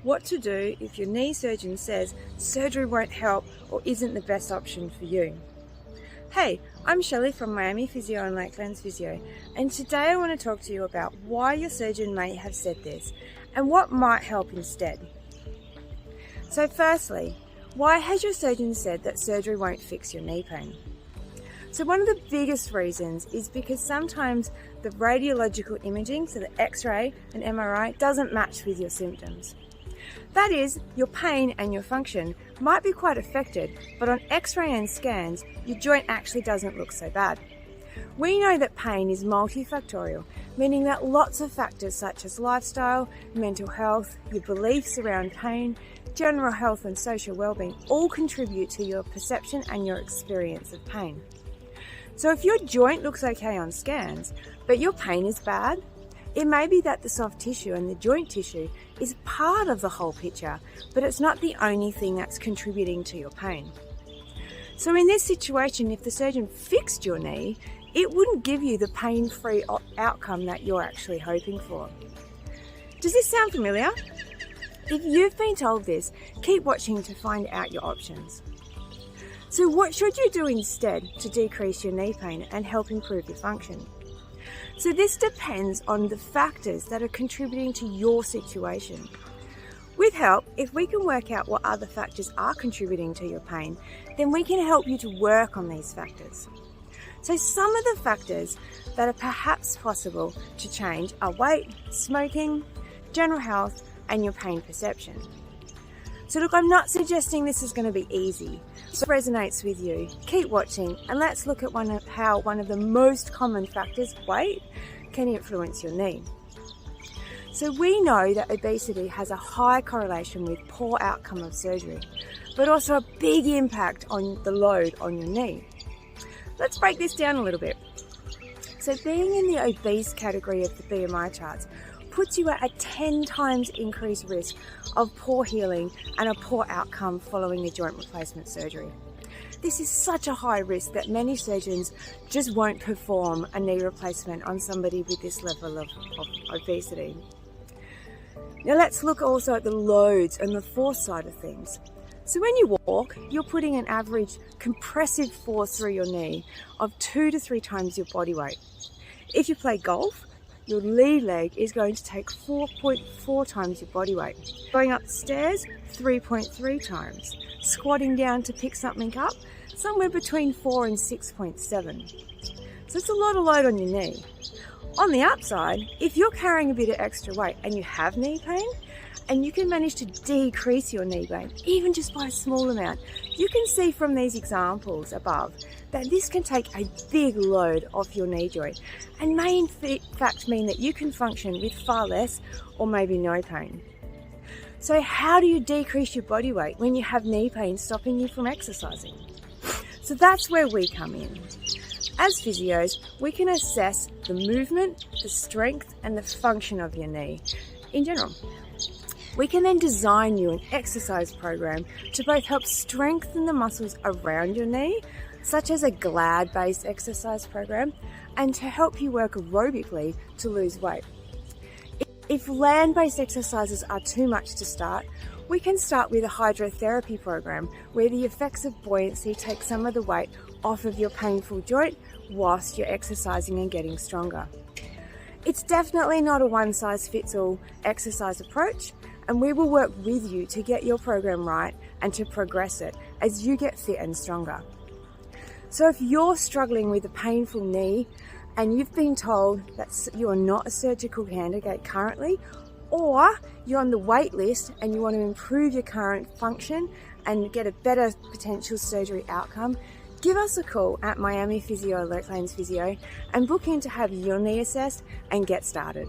what to do if your knee surgeon says surgery won't help or isn't the best option for you. Hey, I'm Shelley from Miami Physio and Lakelands Physio, and today I want to talk to you about why your surgeon may have said this and what might help instead. So firstly, why has your surgeon said that surgery won't fix your knee pain? So one of the biggest reasons is because sometimes the radiological imaging, so the X-ray and MRI, doesn't match with your symptoms. That is, your pain and your function might be quite affected, but on X-ray and scans, your joint actually doesn't look so bad. We know that pain is multifactorial, meaning that lots of factors such as lifestyle, mental health, your beliefs around pain, general health and social well-being all contribute to your perception and your experience of pain. So if your joint looks okay on scans, but your pain is bad, it may be that the soft tissue and the joint tissue is part of the whole picture, but it's not the only thing that's contributing to your pain. So in this situation, if the surgeon fixed your knee, it wouldn't give you the pain-free outcome that you're actually hoping for. Does this sound familiar? If you've been told this, keep watching to find out your options. So what should you do instead to decrease your knee pain and help improve your function? So this depends on the factors that are contributing to your situation. With help, if we can work out what other factors are contributing to your pain, then we can help you to work on these factors. So some of the factors that are perhaps possible to change are weight, smoking, general health, and your pain perception. So look, I'm not suggesting this is going to be easy. So if it resonates with you, keep watching and let's look at how one of the most common factors, weight, can influence your knee. So we know that obesity has a high correlation with poor outcome of surgery, but also a big impact on the load on your knee. Let's break this down a little bit. So being in the obese category of the BMI charts puts you at a 10 times increased risk of poor healing and a poor outcome following a joint replacement surgery. This is such a high risk that many surgeons just won't perform a knee replacement on somebody with this level of obesity. Now let's look also at the loads and the force side of things. So when you walk, you're putting an average compressive force through your knee of 2 to 3 times your body weight. If you play golf, your lead leg is going to take 4.4 times your body weight. Going up the stairs, 3.3 times. Squatting down to pick something up, somewhere between 4 and 6.7. So it's a lot of load on your knee. On the upside, if you're carrying a bit of extra weight and you have knee pain, and you can manage to decrease your knee pain, even just by a small amount, you can see from these examples above that this can take a big load off your knee joint and may in fact mean that you can function with far less or maybe no pain. So how do you decrease your body weight when you have knee pain stopping you from exercising? So that's where we come in. As physios, we can assess the movement, the strength and the function of your knee in general. We can then design you an exercise program to both help strengthen the muscles around your knee, such as a GLAD-based exercise program, and to help you work aerobically to lose weight. If land-based exercises are too much to start, we can start with a hydrotherapy program where the effects of buoyancy take some of the weight off of your painful joint whilst you're exercising and getting stronger. It's definitely not a one-size-fits-all exercise approach, and we will work with you to get your program right and to progress it as you get fit and stronger. So if you're struggling with a painful knee and you've been told that you are not a surgical candidate currently, or you're on the wait list and you want to improve your current function and get a better potential surgery outcome, give us a call at Miami Physio, Lakelands Physio, and book in to have your knee assessed and get started.